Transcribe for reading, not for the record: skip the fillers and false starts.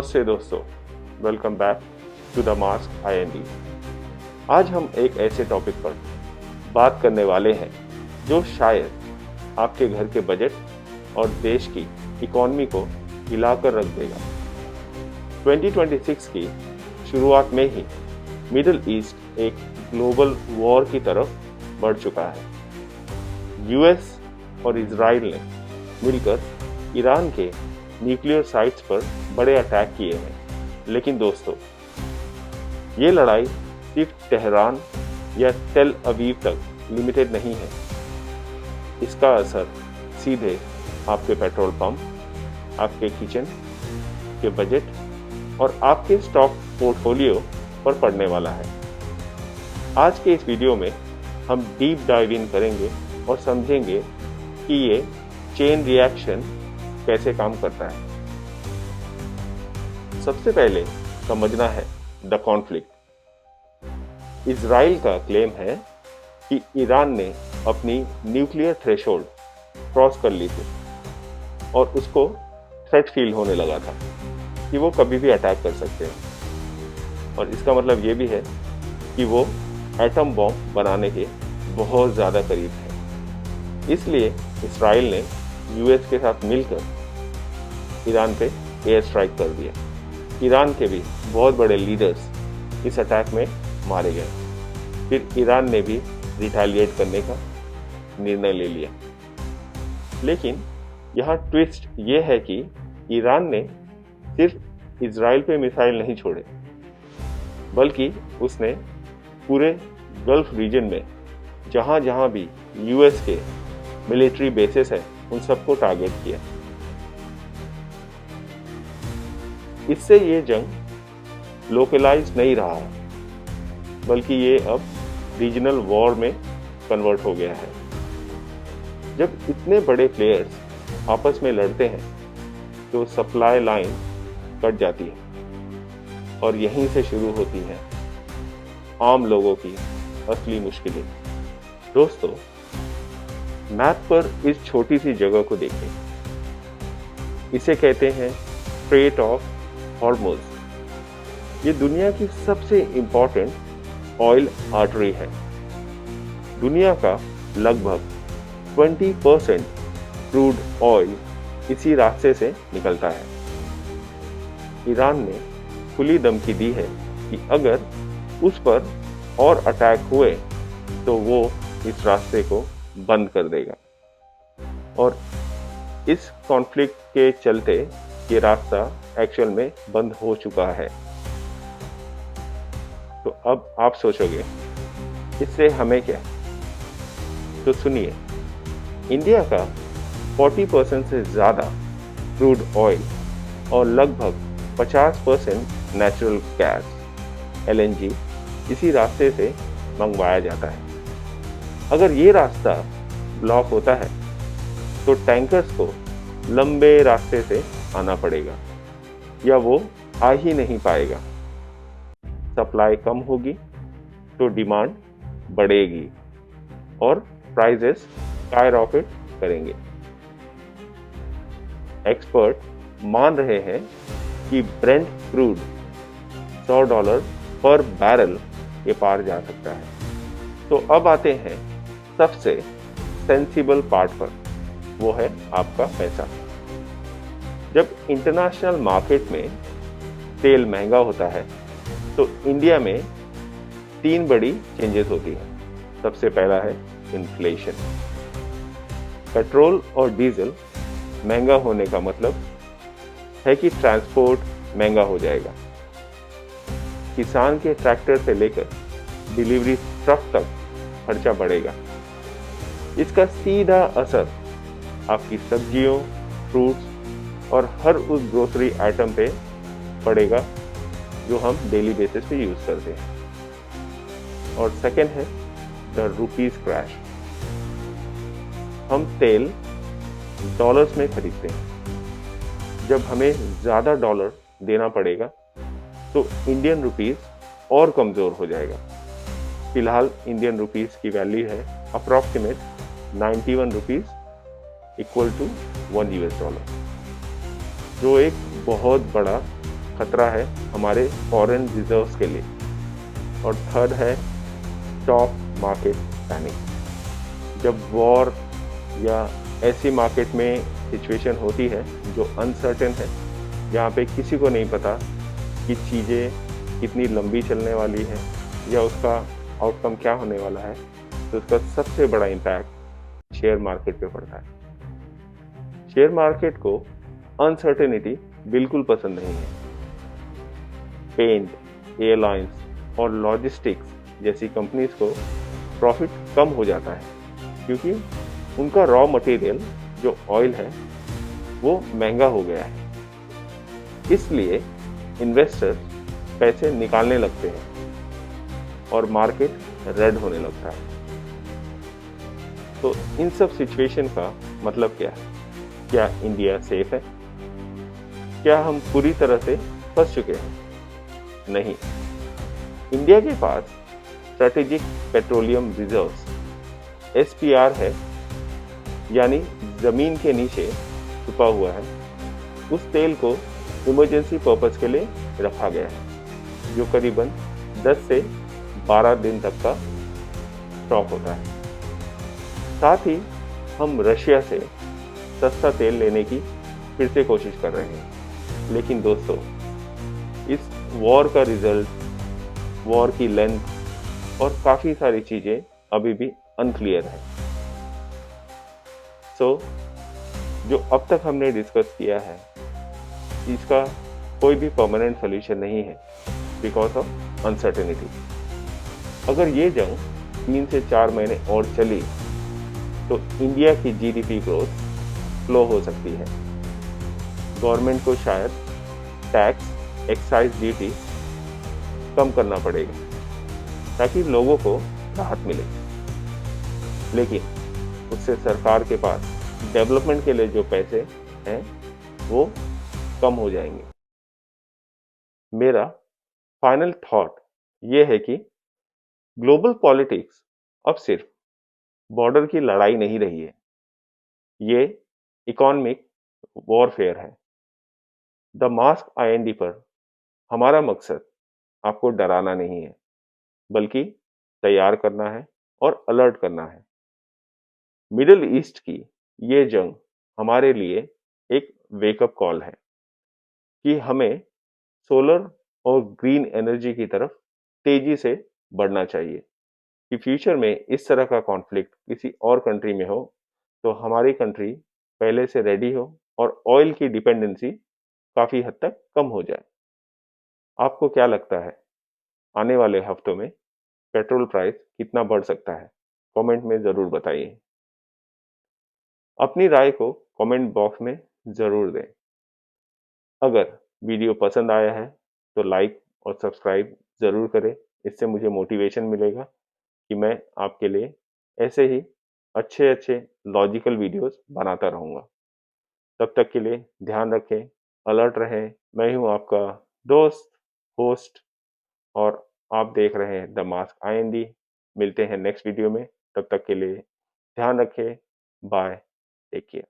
नमस्ते दोस्तों, welcome back to the mask IND। आज हम एक ऐसे टॉपिक पर बात करने वाले हैं जो शायद आपके घर के बजट और देश की इकॉनमी को हिलाकर रख देगा। 2026 की शुरुआत में ही मिडिल ईस्ट एक ग्लोबल वॉर की तरफ बढ़ चुका है। US और इजराइल ने मिलकर ईरान के न्यूक्लियर साइट्स पर बड़े अटैक किए हैं। लेकिन दोस्तों, ये लड़ाई सिर्फ तेहरान या तेल अवीव तक लिमिटेड नहीं है। इसका असर सीधे आपके पेट्रोल पंप, आपके किचन के बजट और आपके स्टॉक पोर्टफोलियो पर पड़ने वाला है। आज के इस वीडियो में हम डीप डाइव इन करेंगे और समझेंगे कि ये चेन रिएक्शन कैसे काम करता है। सबसे पहले समझना है द कॉन्फ्लिक्ट। इजराइल का क्लेम है कि ईरान ने अपनी न्यूक्लियर थ्रेशोल्ड क्रॉस कर ली थी और उसको थ्रेट फील होने लगा था कि वो कभी भी अटैक कर सकते हैं। और इसका मतलब ये भी है कि वो एटम बॉम्ब बनाने के बहुत ज़्यादा करीब है। इसलिए इजराइल ने US के साथ मिलकर ईरान पे एयर स्ट्राइक कर दिया। ईरान के भी बहुत बड़े लीडर्स इस अटैक में मारे गए। फिर ईरान ने भी रिटेलिएट करने का निर्णय ले लिया। लेकिन यहाँ ट्विस्ट ये है कि ईरान ने सिर्फ इजराइल पे मिसाइल नहीं छोड़े, बल्कि उसने पूरे गल्फ रीजन में जहाँ जहाँ भी US के मिलिट्री बेसेस है उन सबको टारगेट किया। इससे ये जंग लोकलाइज नहीं रहा, बल्कि ये अब रीजनल वॉर में कन्वर्ट हो गया है। जब इतने बड़े प्लेयर्स आपस में लड़ते हैं तो सप्लाई लाइन कट जाती है और यहीं से शुरू होती हैं आम लोगों की असली मुश्किलें। दोस्तों, मैप पर इस छोटी सी जगह को देखें। इसे कहते हैं स्ट्रेट ऑफ हॉर्मुज़। ये दुनिया की सबसे इंपॉर्टेंट ऑयल आर्टरी है। दुनिया का लगभग 20% क्रूड ऑयल इसी रास्ते से निकलता है। ईरान ने खुली धमकी दी है कि अगर उस पर और अटैक हुए तो वो इस रास्ते को बंद कर देगा। और इस कॉन्फ्लिक्ट के चलते ये रास्ता एक्चुअल में बंद हो चुका है। तो अब आप सोचोगे इससे हमें क्या? तो सुनिए, इंडिया का 40% से ज़्यादा क्रूड ऑयल और लगभग 50% नेचुरल गैस LNG इसी रास्ते से मंगवाया जाता है। अगर ये रास्ता ब्लॉक होता है तो टैंकर्स को लंबे रास्ते से आना पड़ेगा या वो आ ही नहीं पाएगा। सप्लाई कम होगी तो डिमांड बढ़ेगी और प्राइसेस स्काईरॉकेट करेंगे। एक्सपर्ट मान रहे हैं कि ब्रेंट क्रूड $100 पर बैरल के पार जा सकता है। तो अब आते हैं सबसे सेंसिबल पार्ट पर, वो है आपका पैसा। जब इंटरनेशनल मार्केट में तेल महंगा होता है तो इंडिया में 3 बड़ी चेंजेस होती हैं। सबसे पहला है इन्फ्लेशन। पेट्रोल और डीजल महंगा होने का मतलब है कि ट्रांसपोर्ट महंगा हो जाएगा। किसान के ट्रैक्टर से लेकर डिलीवरी ट्रक तक खर्चा बढ़ेगा। इसका सीधा असर आपकी सब्जियों, फ्रूट्स और हर उस ग्रोसरी आइटम पे पड़ेगा जो हम डेली बेसिस पे यूज करते हैं। और सेकेंड है द रुपीज क्रैश। हम तेल डॉलर्स में खरीदते हैं। जब हमें ज़्यादा डॉलर देना पड़ेगा तो इंडियन रुपीस और कमज़ोर हो जाएगा। फिलहाल इंडियन रुपीस की वैल्यू है अप्रॉक्सीमेट 91 रुपीस इक्वल टू $1, जो एक बहुत बड़ा खतरा है हमारे फॉरेन रिजर्व्स के लिए। और थर्ड है स्टॉक मार्केट पैनिक। जब वॉर या ऐसी मार्केट में सिचुएशन होती है जो अनसर्टेन है, जहाँ पे किसी को नहीं पता कि चीज़ें कितनी लंबी चलने वाली है या उसका आउटकम क्या होने वाला है, तो उसका सबसे बड़ा इम्पैक्ट शेयर मार्केट पे पड़ता है। शेयर मार्केट को अनसर्टेनिटी बिल्कुल पसंद नहीं है। पेंट, एयरलाइंस और लॉजिस्टिक्स जैसी कंपनीज को प्रॉफिट कम हो जाता है क्योंकि उनका रॉ मटेरियल जो ऑयल है वो महंगा हो गया है। इसलिए इन्वेस्टर पैसे निकालने लगते हैं और मार्केट रेड होने लगता है। तो इन सब सिचुएशन का मतलब क्या है? क्या इंडिया सेफ है? क्या हम पूरी तरह से फंस चुके हैं? नहीं। इंडिया के पास स्ट्रेटेजिक पेट्रोलियम रिजर्व्स एसपीआर है, यानी जमीन के नीचे छुपा हुआ है। उस तेल को इमरजेंसी पर्पस के लिए रखा गया है, जो करीबन 10 से 12 दिन तक का स्टॉक होता है। साथ ही हम रशिया से सस्ता तेल लेने की फिर से कोशिश कर रहे हैं। लेकिन दोस्तों, इस वॉर का रिजल्ट, वॉर की लेंथ और काफ़ी सारी चीज़ें अभी भी अनक्लियर है। जो अब तक हमने डिस्कस किया है, इसका कोई भी परमानेंट सोल्यूशन नहीं है बिकॉज ऑफ अनसर्टेनिटी। अगर ये जंग 3 से 4 महीने और चली तो इंडिया की जीडीपी ग्रोथ स्लो हो सकती है। गवर्नमेंट को शायद टैक्स, एक्साइज ड्यूटी कम करना पड़ेगा ताकि लोगों को राहत मिले। लेकिन उससे सरकार के पास डेवलपमेंट के लिए जो पैसे हैं वो कम हो जाएंगे। मेरा फाइनल थॉट ये है कि ग्लोबल पॉलिटिक्स अब सिर्फ बॉर्डर की लड़ाई नहीं रही है, ये इकोनॉमिक वॉरफेयर है। द मास्क आईएनडी पर हमारा मकसद आपको डराना नहीं है, बल्कि तैयार करना है और अलर्ट करना है। मिडिल ईस्ट की ये जंग हमारे लिए एक वेकअप कॉल है कि हमें सोलर और ग्रीन एनर्जी की तरफ तेजी से बढ़ना चाहिए। कि फ्यूचर में इस तरह का कॉन्फ्लिक्ट किसी और कंट्री में हो तो हमारी कंट्री पहले से रेडी हो और ऑयल की डिपेंडेंसी काफ़ी हद तक कम हो जाए। आपको क्या लगता है, आने वाले हफ्तों में पेट्रोल प्राइस कितना बढ़ सकता है? कमेंट में ज़रूर बताइए। अपनी राय को कमेंट बॉक्स में ज़रूर दें। अगर वीडियो पसंद आया है तो लाइक और सब्सक्राइब ज़रूर करें। इससे मुझे मोटिवेशन मिलेगा कि मैं आपके लिए ऐसे ही अच्छे अच्छे लॉजिकल वीडियोस बनाता रहूँगा। तब तक के लिए ध्यान रखें, अलर्ट रहें। मैं हूँ आपका दोस्त, होस्ट, और आप देख रहे हैं द मास्क आईएनडी। मिलते हैं नेक्स्ट वीडियो में। तब तक के लिए ध्यान रखें। Bye, take care.